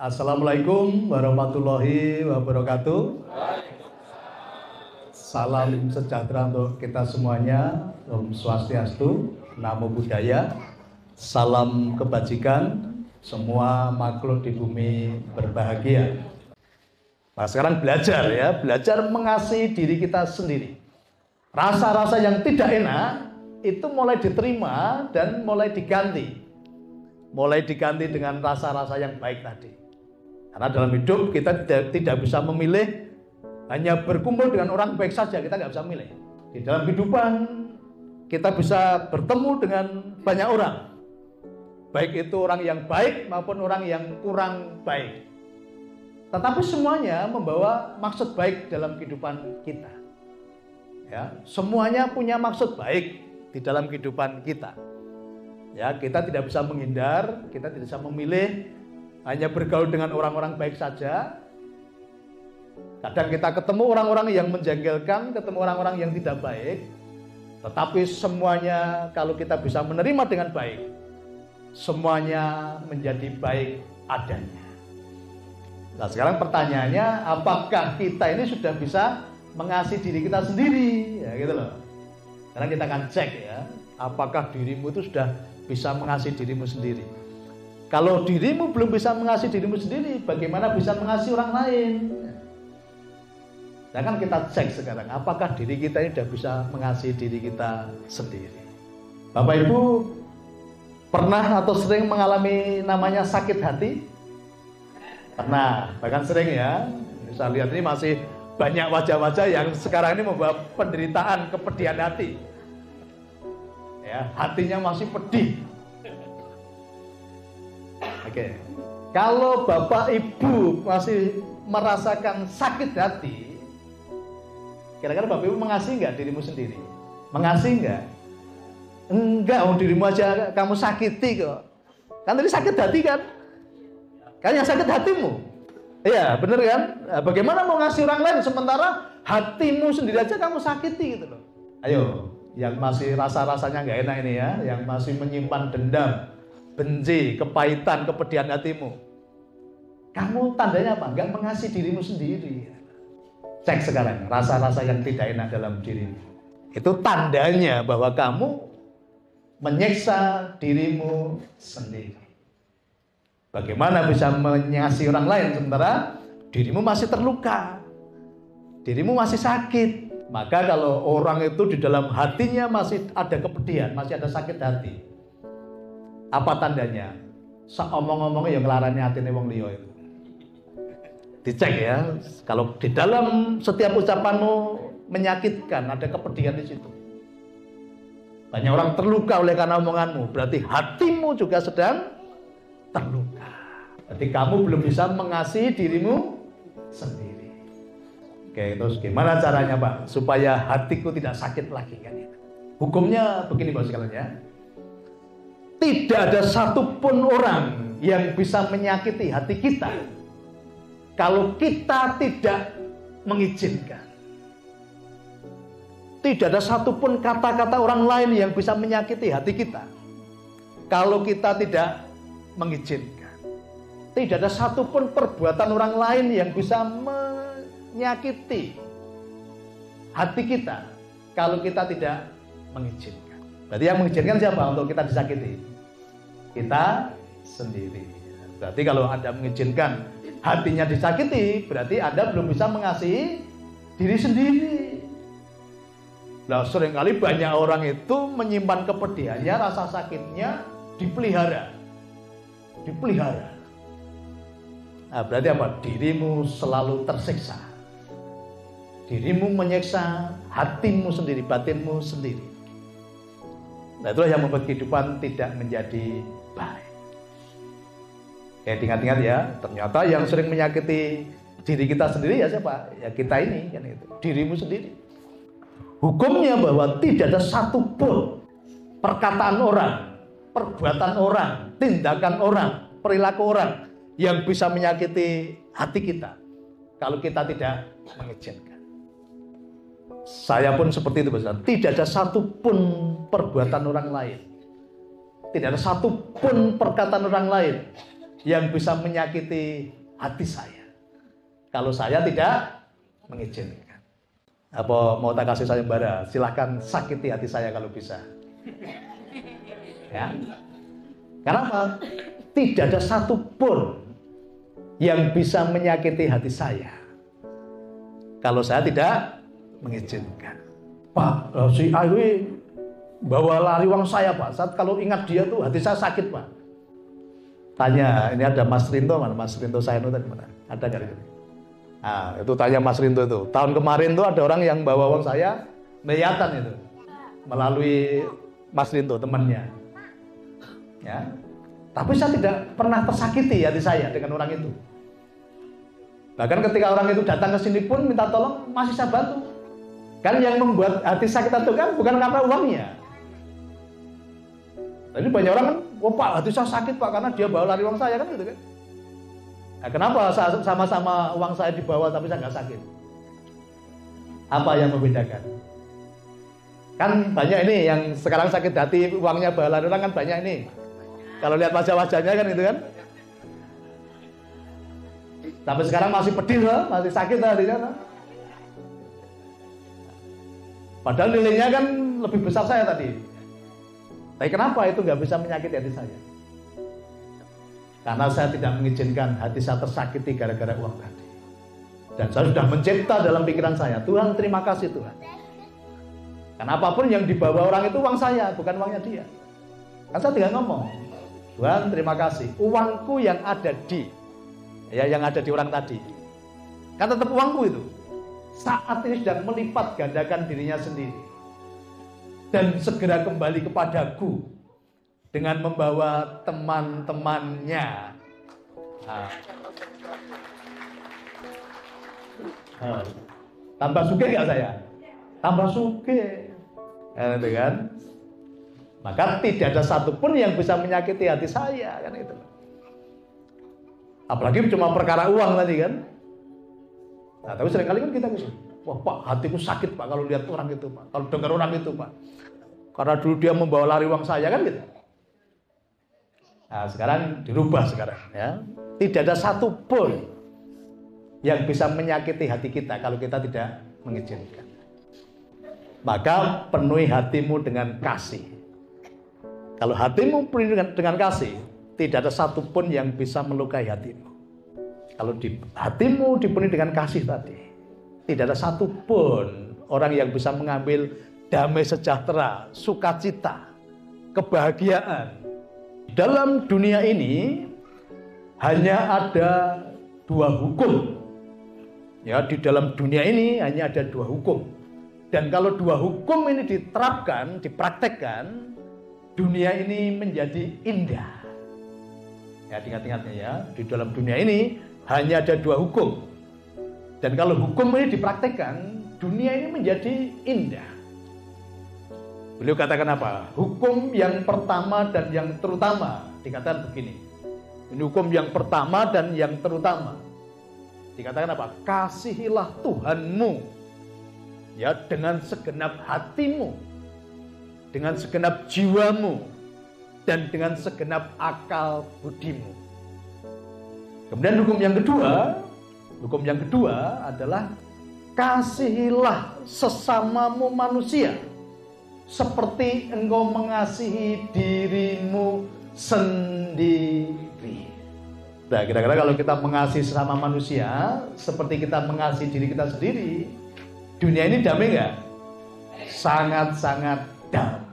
Assalamualaikum warahmatullahi wabarakatuh. Salam sejahtera untuk kita semuanya. Om Swastiastu, Namo Buddhaya. Salam kebajikan, semua makhluk di bumi berbahagia. Nah, sekarang belajar mengasihi diri kita sendiri. Rasa-rasa yang tidak enak itu mulai diterima dan mulai diganti. Mulai diganti dengan rasa-rasa yang baik tadi. Karena dalam hidup kita tidak bisa memilih hanya berkumpul dengan orang baik saja, kita nggak bisa milih. Di dalam kehidupan kita bisa bertemu dengan banyak orang, baik itu orang yang baik maupun orang yang kurang baik. Tetapi semuanya membawa maksud baik dalam kehidupan kita. Ya, semuanya punya maksud baik di dalam kehidupan kita. Ya, kita tidak bisa menghindar, kita tidak bisa memilih hanya bergaul dengan orang-orang baik saja. Kadang kita ketemu orang-orang yang menjengkelkan, ketemu orang-orang yang tidak baik. Tetapi semuanya kalau kita bisa menerima dengan baik, semuanya menjadi baik adanya. Nah, sekarang pertanyaannya, apakah kita ini sudah bisa mengasihi diri kita sendiri? Ya gitu loh. Sekarang kita akan cek ya, apakah dirimu itu sudah bisa mengasihi dirimu sendiri. Kalau dirimu belum bisa mengasihi dirimu sendiri, bagaimana bisa mengasihi orang lain? Nah kan kita cek sekarang, apakah diri kita ini sudah bisa mengasihi diri kita sendiri. Bapak Ibu pernah atau sering mengalami namanya sakit hati? Pernah, bahkan sering ya. Saya lihat ini masih banyak wajah-wajah yang sekarang ini membawa penderitaan, kepedihan hati. Ya, hatinya masih pedih. Oke. Kalau Bapak Ibu masih merasakan sakit hati, kira-kira Bapak Ibu mengasihi nggak dirimu sendiri? Mengasihi nggak? Enggak, dirimu aja kamu sakiti kok. Kan tadi sakit hati kan? Kan yang sakit hatimu. Iya, bener kan? Nah, bagaimana mau ngasih orang lain sementara hatimu sendiri aja kamu sakiti gitu loh. Ayo, yang masih rasa-rasanya nggak enak ini ya, yang masih menyimpan dendam, benci, kepahitan, kepedihan hatimu. Kamu tandanya apa? Nggak mengasihi dirimu sendiri. Cek sekarang rasa-rasa yang tidak enak dalam dirimu. Itu tandanya bahwa kamu menyiksa dirimu sendiri. Bagaimana bisa mengasihi orang lain sementara dirimu masih terluka, dirimu masih sakit? Maka kalau orang itu di dalam hatinya masih ada kepedihan, masih ada sakit hati, apa tandanya? Omong-omongnya yang ngelarani hatine wong liya itu. Dicek ya, kalau di dalam setiap ucapanmu menyakitkan, ada kepedihan di situ. Banyak orang terluka oleh karena omonganmu, berarti hatimu juga sedang terluka. Berarti kamu belum bisa mengasihi dirimu sendiri. Oke, terus gimana caranya Pak supaya hatiku tidak sakit lagi kan itu? Hukumnya begini Bapak sekalian ya. Tidak ada satupun orang yang bisa menyakiti hati kita kalau kita tidak mengizinkan. Tidak ada satupun kata-kata orang lain yang bisa menyakiti hati kita kalau kita tidak mengizinkan. Tidak ada satupun perbuatan orang lain yang bisa menyakiti hati kita kalau kita tidak mengizinkan. Berarti yang mengizinkan siapa untuk kita disakiti? Kita sendiri. Berarti kalau Anda mengizinkan hatinya disakiti, berarti Anda belum bisa mengasihi diri sendiri. Nah, seringkali banyak orang itu menyimpan kepedihannya, rasa sakitnya dipelihara. Nah, berarti apa? Dirimu selalu tersiksa. Dirimu menyiksa hatimu sendiri, batinmu sendiri. Nah, itulah yang membuat kehidupan tidak menjadi baik. Ingat-ingat ya, ternyata yang sering menyakiti diri kita sendiri ya siapa? Ya kita ini, kan itu. Dirimu sendiri. Hukumnya bahwa tidak ada satupun perkataan orang, perbuatan orang, tindakan orang, perilaku orang yang bisa menyakiti hati kita kalau kita tidak mengizinkan. Saya pun seperti itu besar. Tidak ada satupun perbuatan orang lain, tidak ada satupun perkataan orang lain yang bisa menyakiti hati saya kalau saya tidak mengizinkan. Apa mau tak kasih sayembara? Silahkan sakiti hati saya kalau bisa. Ya. Kenapa? Tidak ada satupun yang bisa menyakiti hati saya kalau saya tidak mengizinkan. Pak, si Ayu bawa lari uang saya, Pak. Saat kalau ingat dia tuh hati saya sakit, Pak. Tanya, ini ada Mas Rinto mana? Mas Rinto Sayano tadi mana? Ada nggak di sini? Nah, itu tanya Mas Rinto itu. Tahun kemarin tuh ada orang yang bawa uang saya miliatan itu melalui Mas Rinto temannya. Ya, tapi saya tidak pernah tersakiti hati saya dengan orang itu. Bahkan ketika orang itu datang ke sini pun minta tolong masih saya bantu. Kan yang membuat hati sakit itu kan bukan karena uangnya. Jadi banyak orang kan, oh Pak, hati saya sakit Pak karena dia bawa lari uang saya kan gitu kan. Nah, kenapa sama-sama uang saya dibawa tapi saya nggak sakit? Apa yang membedakan? Kan banyak ini yang sekarang sakit hati uangnya bawa lari orang kan banyak ini. Kalau lihat wajah-wajahnya kan gitu kan. Sampai sekarang masih pedih loh, masih sakit hatinya. Padahal nilainya kan lebih besar saya tadi. Tapi kenapa itu nggak bisa menyakiti hati saya? Karena saya tidak mengizinkan hati saya tersakiti gara-gara uang tadi. Dan saya sudah mencipta dalam pikiran saya, Tuhan terima kasih Tuhan. Karena apapun yang dibawa orang itu uang saya, bukan uangnya dia. Kan saya tinggal ngomong, Tuhan terima kasih, uangku yang ada di, ya yang ada di orang tadi, kan tetap uangku itu. Saat ini sedang melipat gandakan dirinya sendiri. Dan segera kembali kepadaku dengan membawa teman-temannya. Tambah suge nggak saya? Tambah suge, gitu kan? Maka tidak ada satupun yang bisa menyakiti hati saya, kan itu. Apalagi cuma perkara uang tadi kan. Nah, tapi seringkali kan kita gitu. Wah Pak, hatiku sakit Pak kalau lihat orang itu Pak, kalau dengar orang itu Pak. Karena dulu dia membawa lari uang saya kan gitu. Nah sekarang dirubah sekarang ya. Tidak ada satupun yang bisa menyakiti hati kita kalau kita tidak mengizinkan. Maka penuhi hatimu dengan kasih. Kalau hatimu penuhi dengan kasih, tidak ada satupun yang bisa melukai hatimu. Kalau hatimu dipenuhi dengan kasih tadi, tidak ada satupun orang yang bisa mengambil damai sejahtera, sukacita, kebahagiaan. Dalam dunia ini hanya ada dua hukum. Ya, di dalam dunia ini hanya ada dua hukum. Dan kalau dua hukum ini diterapkan, dipraktekkan, dunia ini menjadi indah. Ya, ingat-ingatnya ya, di dalam dunia ini hanya ada dua hukum. Dan kalau hukum ini dipraktekkan, dunia ini menjadi indah. Beliau katakan apa? Hukum yang pertama dan yang terutama. Dikatakan begini. Ini hukum yang pertama dan yang terutama. Dikatakan apa? Kasihilah Tuhanmu. Ya, dengan segenap hatimu. Dengan segenap jiwamu. Dan dengan segenap akal budimu. Kemudian hukum yang kedua adalah kasihilah sesamamu manusia seperti engkau mengasihi dirimu sendiri. Nah, kira-kira kalau kita mengasihi sesama manusia seperti kita mengasihi diri kita sendiri, dunia ini damai nggak? Sangat-sangat damai.